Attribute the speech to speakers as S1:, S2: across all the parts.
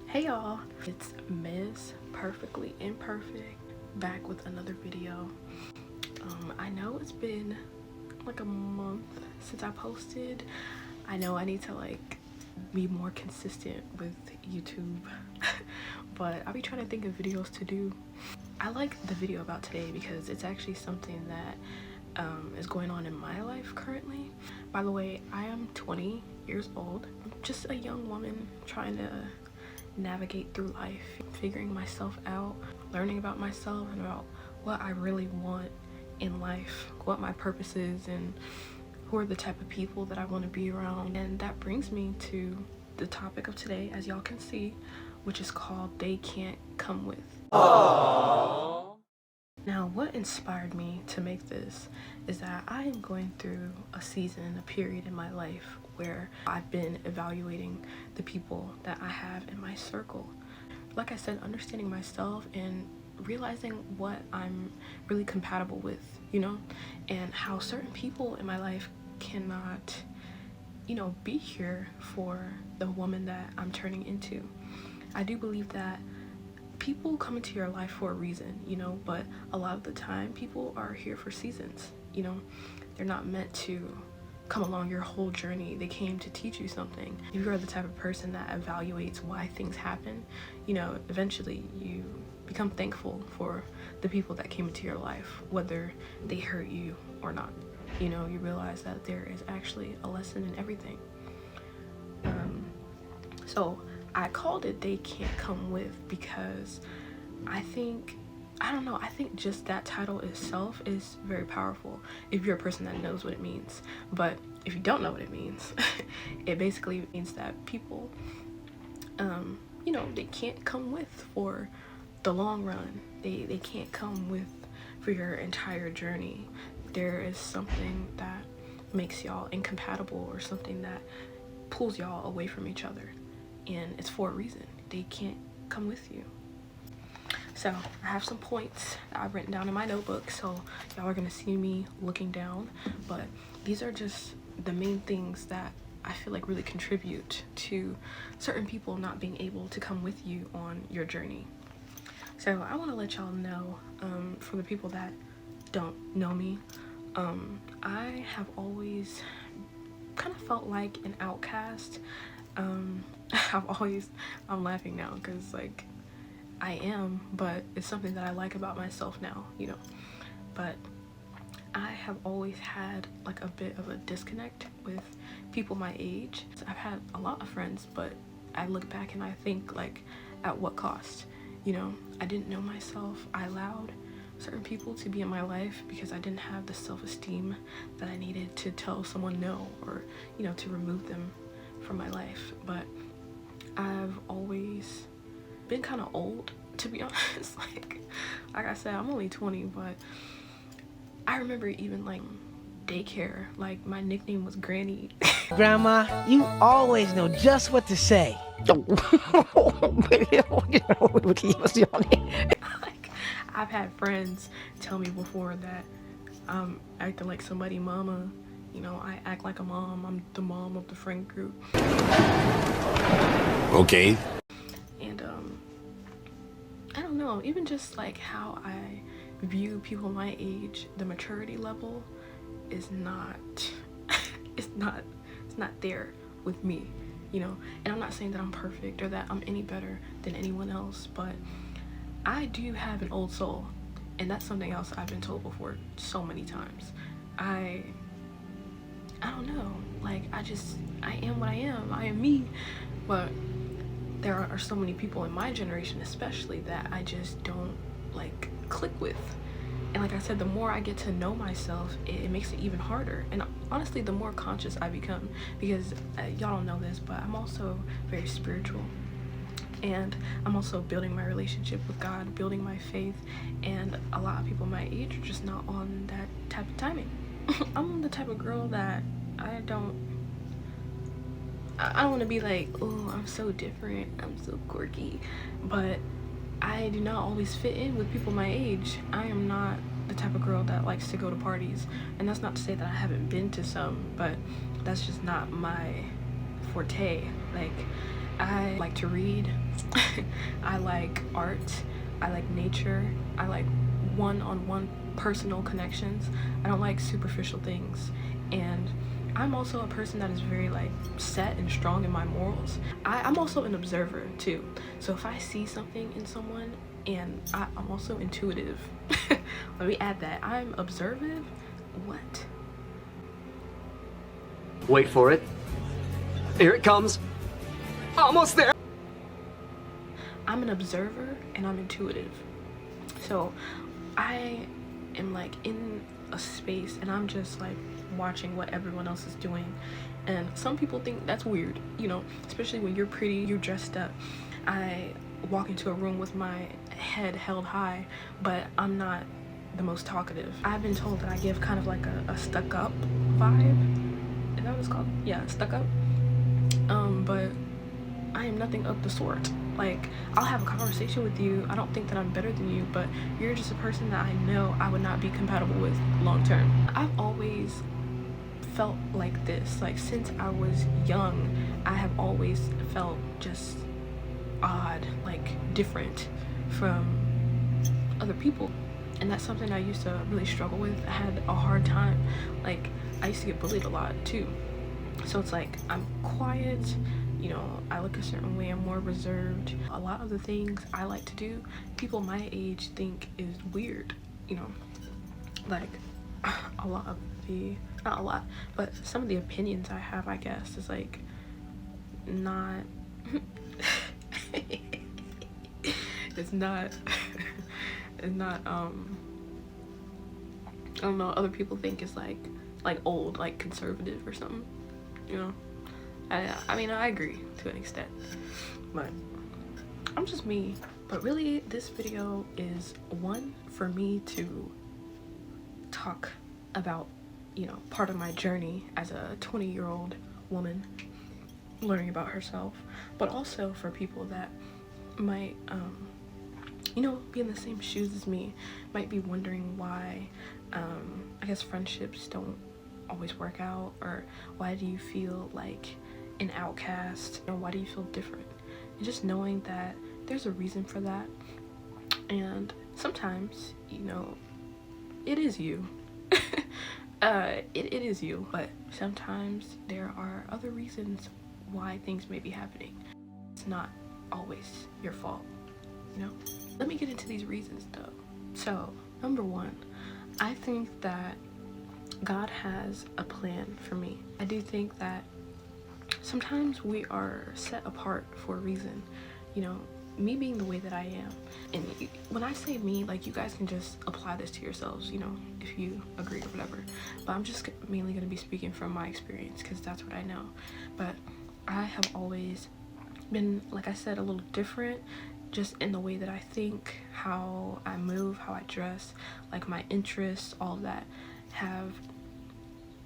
S1: Hey y'all, it's Ms. Perfectly Imperfect back with another video. I know it's been like a month since I posted. I know I need to be more consistent with YouTube, but I'll be trying to think of videos to do. I like the video about today because it's actually something that is going on in my life currently. By the way, I am 20 years old. I'm just a young woman trying to navigate through life, figuring myself out, learning about myself and about what I really want in life, what my purpose is, and who are the type of people that I want to be around. And that brings me to the topic of today, as y'all can see, which is called They Can't Come With. Aww. Now, what inspired me to make this is that I am going through a season, a period in my life where I've been evaluating the people that I have in my circle. Like I said, understanding myself and realizing what I'm really compatible with, and how certain people in my life cannot, be here for the woman that I'm turning into. I do believe that people come into your life for a reason, but a lot of the time people are here for seasons. They're not meant to come along your whole journey. They came to teach you something. If you are the type of person that evaluates why things happen, eventually you become thankful for the people that came into your life, whether they hurt you or not. You realize that there is actually a lesson in everything. So I called it They Can't Come With because I think just that title itself is very powerful if you're a person that knows what it means. But if you don't know what it means, it basically means that people, they can't come with for the long run. They can't come with for your entire journey. There is something that makes y'all incompatible or something that pulls y'all away from each other. And it's for a reason. They can't come with you. So I have some points that I've written down in my notebook, so y'all are gonna see me looking down, but these are just the main things that I feel like really contribute to certain people not being able to come with you on your journey. So I want to let y'all know, for the people that don't know me, I have always kind of felt like an outcast. I'm laughing now because I am, but it's something that I like about myself now, but I have always had a bit of a disconnect with people my age. I've had a lot of friends, but I look back and I think at what cost? I didn't know myself. I allowed certain people to be in my life because I didn't have the self-esteem that I needed to tell someone no, or to remove them from my life. But I've always been kind of old, to be honest. Like I said, I'm only 20, but I remember even daycare, my nickname was Granny.
S2: Grandma, you always know just what to say.
S1: I've had friends tell me before that I'm acting like somebody mama. I act like a mom. I'm the mom of the friend group.
S3: Okay.
S1: And I don't know, even just how I view people my age, the maturity level is not it's not there with me, and I'm not saying that I'm perfect or that I'm any better than anyone else, but I do have an old soul, and that's something else I've been told before so many times. I don't know, I am what I am. I am me, but there are so many people in my generation especially that I just don't click with. And like I said, the more I get to know myself, it makes it even harder. And honestly, the more conscious I become, because y'all don't know this, but I'm also very spiritual. And I'm also building my relationship with God, building my faith. And a lot of people my age are just not on that type of timing. I'm the type of girl that I don't want to be oh, I'm so different, I'm so quirky, but I do not always fit in with people my age. I am not the type of girl that likes to go to parties, and that's not to say that I haven't been to some, but that's just not my forte. Like, I like to read, I like art, I like nature, I like one-on-one personal connections. I don't like superficial things. And I'm also a person that is very like set and strong in my morals. I'm also an observer too. So if I see something in someone, and I'm also intuitive. Let me add that. I'm observative. What?
S3: Wait for it. Here it comes. Almost there.
S1: I'm an observer and I'm intuitive. So I am like in a space and I'm just like watching what everyone else is doing, and some people think that's weird, you know, especially when you're pretty, you're dressed up. I walk into a room with my head held high, but I'm not the most talkative. I've been told that I give kind of like a stuck up vibe. Is that what it's called? Yeah, stuck up. But I am nothing of the sort. Like, I'll have a conversation with you. I don't think that I'm better than you, but you're just a person that I know I would not be compatible with long term. I've always felt like this. Like, since I was young, I have always felt just odd, like different from other people. And that's something I used to really struggle with. I had a hard time. Like, I used to get bullied a lot too. So it's like, I'm quiet, you know, I look a certain way, I'm more reserved. A lot of the things I like to do, people my age think is weird, you know. Like, a lot of the, not a lot, but some of the opinions I have, I guess, is like not it's not I don't know, other people think it's like old, like conservative or something, you know. I mean, I agree to an extent, but I'm just me. But really, this video is one for me to talk about, you know, part of my journey as a 20-year-old woman learning about herself, but also for people that might you know, be in the same shoes as me, might be wondering why I guess friendships don't always work out, or why do you feel like an outcast, or why do you feel different? And just knowing that there's a reason for that, and sometimes, you know, it is you. It is you, but sometimes there are other reasons why things may be happening. It's not always your fault, you know? Let me get into these reasons though. So, number one, I think that God has a plan for me. I do think that sometimes we are set apart for a reason, you know, me being the way that I am. And when I say me, like, you guys can just apply this to yourselves, you know, if you agree or whatever. But I'm just mainly going to be speaking from my experience because that's what I know. But I have always been, like I said, a little different, just in the way that I think, how I move, how I dress, like my interests, all of that have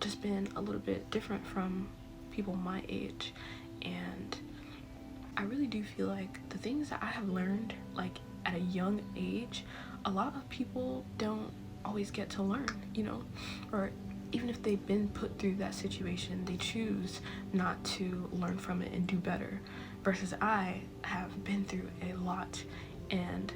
S1: just been a little bit different from people my age. And I really do feel like the things that I have learned, like at a young age, a lot of people don't always get to learn, you know, or even if they've been put through that situation, they choose not to learn from it and do better. Versus I have been through a lot, and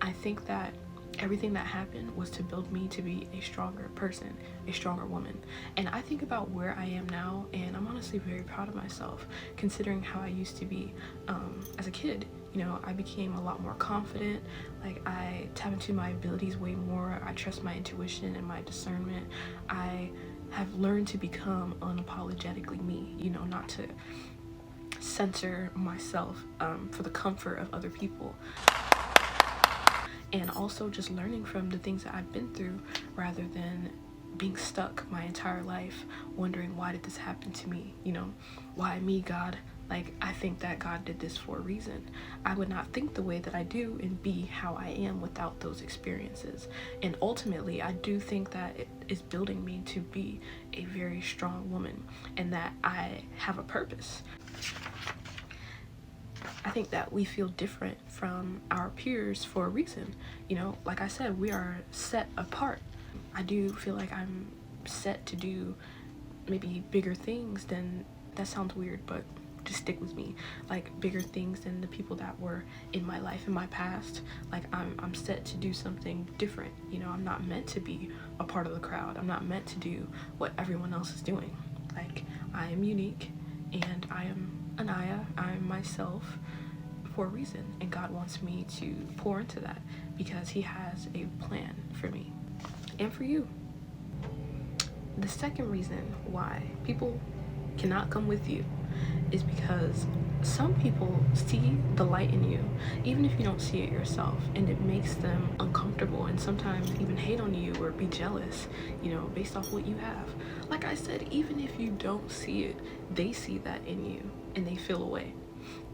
S1: I think that everything that happened was to build me to be a stronger person, a stronger woman. And I think about where I am now, and I'm honestly very proud of myself considering how I used to be as a kid. You know, I became a lot more confident. Like, I tap into my abilities way more. I trust my intuition and my discernment. I have learned to become unapologetically me, you know, not to censor myself for the comfort of other people. And also just learning from the things that I've been through, rather than being stuck my entire life wondering, why did this happen to me? You know, why me, God? Like, I think that God did this for a reason. I would not think the way that I do and be how I am without those experiences. And ultimately, I do think that it is building me to be a very strong woman, and that I have a purpose. I think that we feel different from our peers for a reason. You know, like I said, we are set apart. I do feel like I'm set to do maybe bigger things than that sounds weird, but just stick with me. Like bigger things than the people that were in my life in my past. Like I'm set to do something different. You know, I'm not meant to be a part of the crowd. I'm not meant to do what everyone else is doing. Like I am unique, and I am Anaya. I am myself for a reason, and God wants me to pour into that because he has a plan for me and for you. The second reason why people cannot come with you is because some people see the light in you even if you don't see it yourself, and it makes them uncomfortable and sometimes even hate on you or be jealous, you know, based off what you have. Like I said, even if you don't see it, they see that in you and they feel away.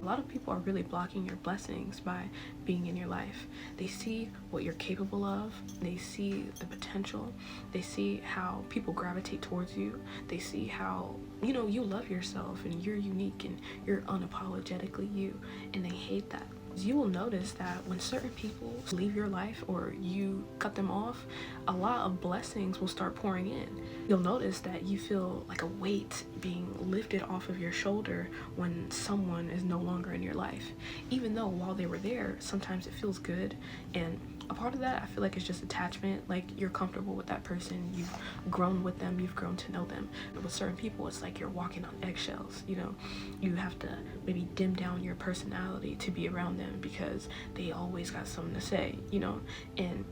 S1: A lot of people are really blocking your blessings by being in your life. They see what you're capable of. They see the potential. They see how people gravitate towards you. They see how, you know, you love yourself and you're unique and you're unapologetically you, and they hate that. You will notice that when certain people leave your life or you cut them off, a lot of blessings will start pouring in. You'll notice that you feel like a weight being lifted off of your shoulder when someone is no longer in your life. Even though while they were there, sometimes it feels good, and a part of that I feel like it's just attachment. Like you're comfortable with that person, you've grown with them, you've grown to know them. But with certain people, it's like you're walking on eggshells, you know. You have to maybe dim down your personality to be around them because they always got something to say, you know. And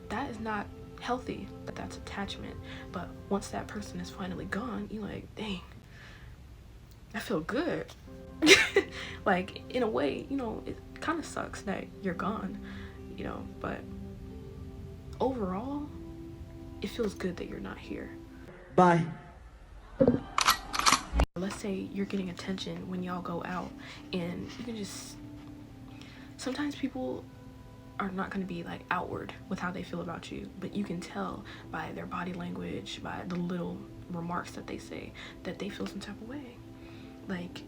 S1: that is not healthy, but that's attachment. But once that person is finally gone, you're like, dang, I feel good. Like in a way, you know, it kind of sucks that you're gone, you know, but overall it feels good that you're not here.
S2: Bye.
S1: Let's say you're getting attention when y'all go out, and you can just, sometimes people are not going to be like outward with how they feel about you, but you can tell by their body language, by the little remarks that they say, that they feel some type of way. Like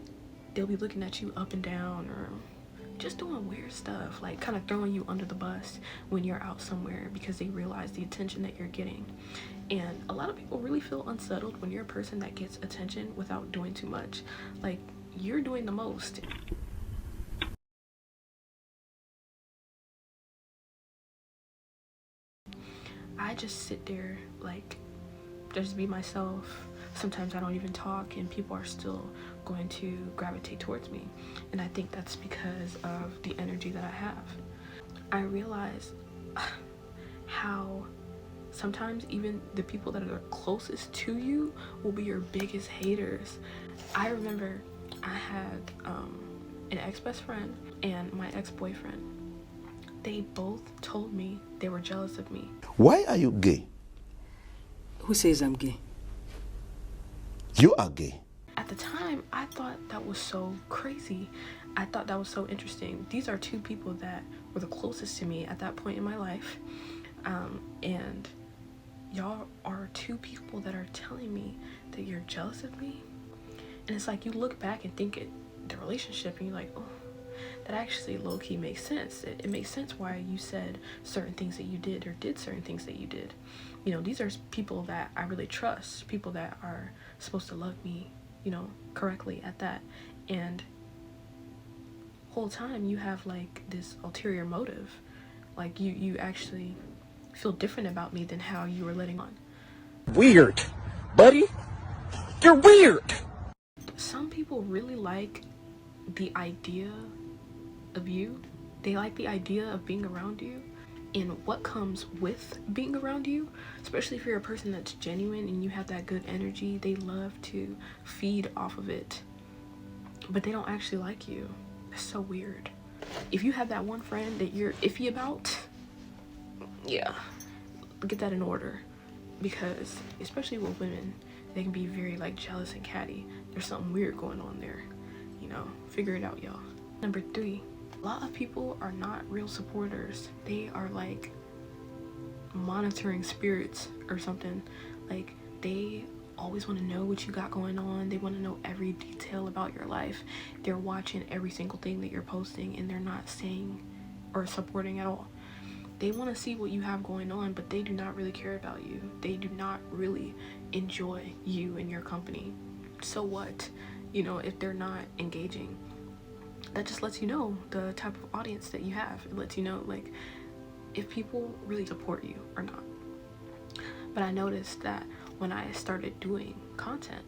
S1: they'll be looking at you up and down, or just doing weird stuff, like kind of throwing you under the bus when you're out somewhere because they realize the attention that you're getting. And a lot of people really feel unsettled when you're a person that gets attention without doing too much. Like you're doing the most. I just sit there, like, just be myself. Sometimes I don't even talk and people are still going to gravitate towards me, and I think that's because of the energy that I have. I realize how sometimes even the people that are closest to you will be your biggest haters. I remember I had an ex-best friend and my ex-boyfriend. They both told me they were jealous of me.
S4: Why are you gay?
S5: Who says I'm gay?
S4: You are gay.
S1: At the time, I thought that was so crazy. I thought that was so interesting. These are two people that were the closest to me at that point in my life. And y'all are two people that are telling me that you're jealous of me. And it's like you look back and think the relationship and you're like, oh, that actually low-key makes sense. It makes sense why you said certain things that you did or did certain things that you did. You know, these are people that I really trust, people that are supposed to love me, you know, correctly at that. And whole time you have like this ulterior motive. Like you actually feel different about me than how you were letting on.
S2: Weird, buddy. You're weird.
S1: Some people really like the idea of you. They like the idea of being around you and what comes with being around you, especially if you're a person that's genuine and you have that good energy. They love to feed off of it, but they don't actually like you. That's so weird. If you have that one friend that you're iffy about, yeah, get that in order, because especially with women, they can be very like jealous and catty. There's something weird going on there, you know. Figure it out, y'all. Number 3, a lot of people are not real supporters. They are like monitoring spirits or something. Like they always want to know what you got going on. They want to know every detail about your life. They're watching every single thing that you're posting, and they're not saying or supporting at all. They want to see what you have going on, but they do not really care about you. They do not really enjoy you and your company. So what? you know, if they're not engaging. That just lets you know the type of audience that you have. It lets you know, like, if people really support you or not. But I noticed that when I started doing content,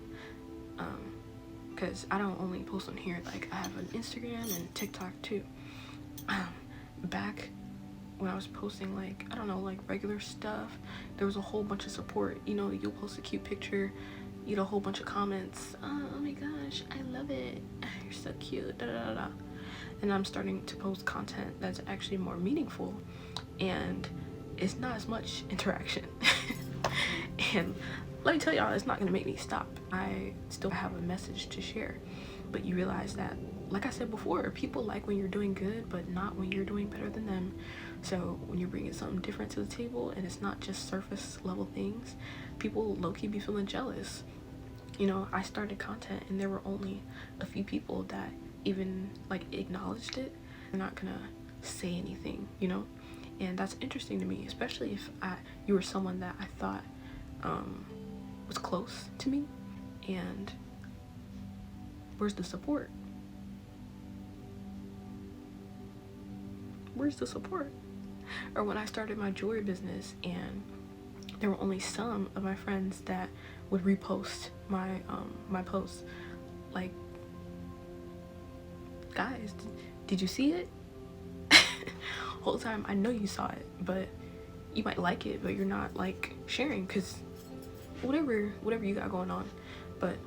S1: because I don't only post on here, like I have an Instagram and TikTok too. Back when I was posting, like, I don't know, like regular stuff, there was a whole bunch of support. You know, you'll post a cute picture, you get a whole bunch of comments. Oh my gosh, I love it, you're so cute, da da da. And I'm starting to post content that's actually more meaningful, and it's not as much interaction. And let me tell y'all, it's not gonna make me stop. I still have a message to share, but you realize that, like I said before, people like when you're doing good, but not when you're doing better than them. So when you're bringing something different to the table and it's not just surface level things, people low-key be feeling jealous. You know, I started content and there were only a few people that even like acknowledged it. They're not gonna say anything, you know, and that's interesting to me, especially if you were someone that I thought was close to me. And where's the support? Where's the support? Or when I started my jewelry business and there were only some of my friends that would repost my my posts, like, guys, did you see it? Whole time I know you saw it, but you might like it, but you're not like sharing because whatever you got going on. But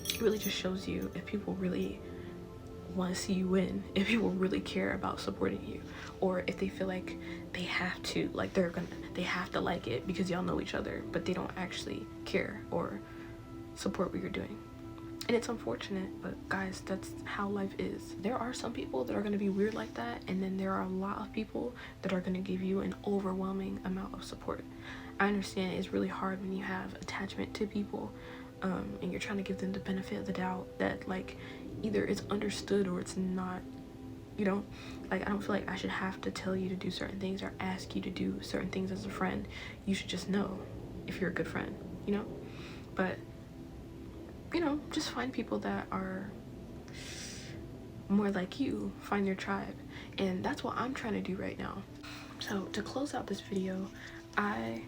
S1: it really just shows you if people really want to see you win, if people really care about supporting you, or if they feel like they have to, like they have to like it because y'all know each other, but they don't actually care or support what you're doing. And it's unfortunate, but guys, that's how life is. There are some people that are going to be weird like that, and then there are a lot of people that are going to give you an overwhelming amount of support. I understand it's really hard when you have attachment to people, and you're trying to give them the benefit of the doubt that, like, either it's understood or it's not, you know? Like, I don't feel like I should have to tell you to do certain things or ask you to do certain things as a friend. You should just know if you're a good friend, you know? But, you know, just find people that are more like you. Find your tribe. And that's what I'm trying to do right now. So to close out this video, I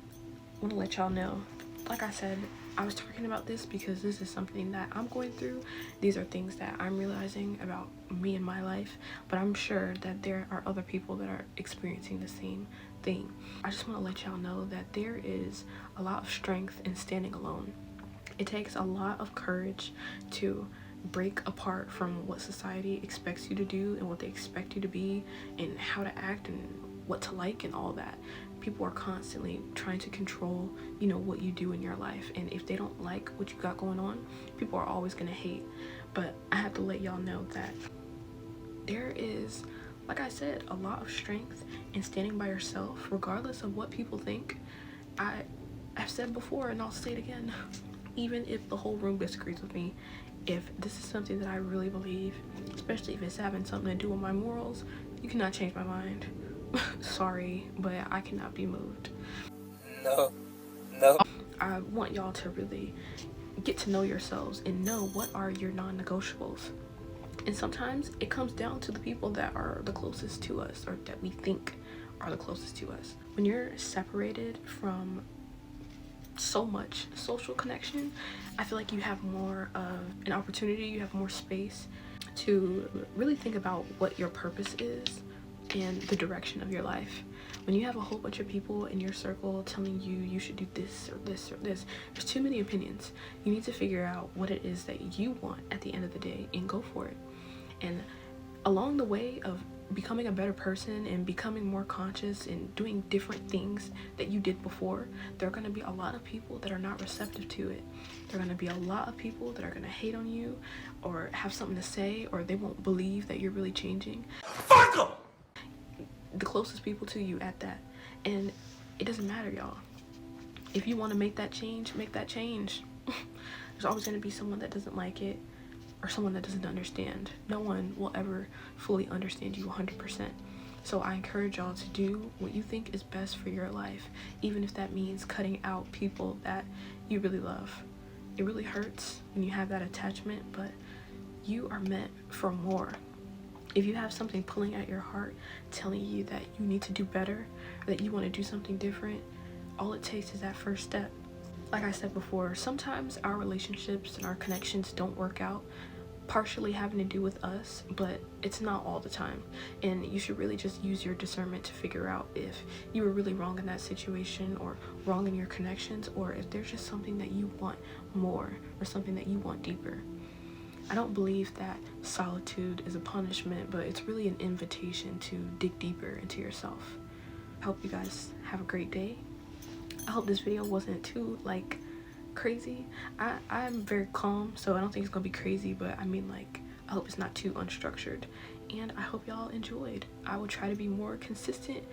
S1: want to let y'all know, like I said, I was talking about this because this is something that I'm going through. These are things that I'm realizing about me and my life, but I'm sure that there are other people that are experiencing the same thing. I just want to let y'all know that there is a lot of strength in standing alone. It takes a lot of courage to break apart from what society expects you to do and what they expect you to be and how to act and what to like and all that. People are constantly trying to control, you know, what you do in your life, and if they don't like what you got going on, people are always gonna hate. But I have to let y'all know that there is, like I said, a lot of strength in standing by yourself regardless of what people think. I've said before and I'll say it again, even if the whole room disagrees with me, if this is something that I really believe, especially if it's having something to do with my morals, you cannot change my mind. Sorry, but I cannot be moved.
S6: No.
S1: I want y'all to really get to know yourselves and know what are your non-negotiables. And sometimes it comes down to the people that are the closest to us, or that we think are the closest to us. When you're separated from so much social connection, I feel like you have more of an opportunity, you have more space to really think about what your purpose is and the direction of your life. When you have a whole bunch of people in your circle telling you you should do this or this or this, there's too many opinions. You need to figure out what it is that you want at the end of the day and go for it. And along the way of becoming a better person and becoming more conscious and doing different things that you did before, there are going to be a lot of people that are not receptive to it. There are going to be a lot of people that are going to hate on you or have something to say, or they won't believe that you're really changing.
S6: Fuck 'em!
S1: The closest people to you at that. And it doesn't matter, y'all. If you want to make that change, make that change. There's always going to be someone that doesn't like it or someone that doesn't understand. No one will ever fully understand you 100%. So I encourage y'all to do what you think is best for your life, even if that means cutting out people that you really love. It really hurts when you have that attachment, but you are meant for more. If you have something pulling at your heart, telling you that you need to do better, or that you want to do something different, all it takes is that first step. Like I said before, sometimes our relationships and our connections don't work out, partially having to do with us, but it's not all the time. And you should really just use your discernment to figure out if you were really wrong in that situation, or wrong in your connections, or if there's just something that you want more, or something that you want deeper. I don't believe that solitude is a punishment, but it's really an invitation to dig deeper into yourself. I hope you guys have a great day. I hope this video wasn't too like crazy. I'm very calm, so I don't think it's gonna be crazy, but I mean, like, I hope it's not too unstructured, and I hope y'all enjoyed. I will try to be more consistent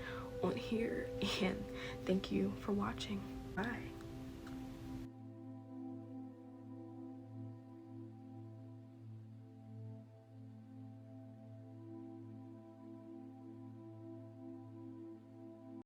S1: on here, and thank you for watching. Bye.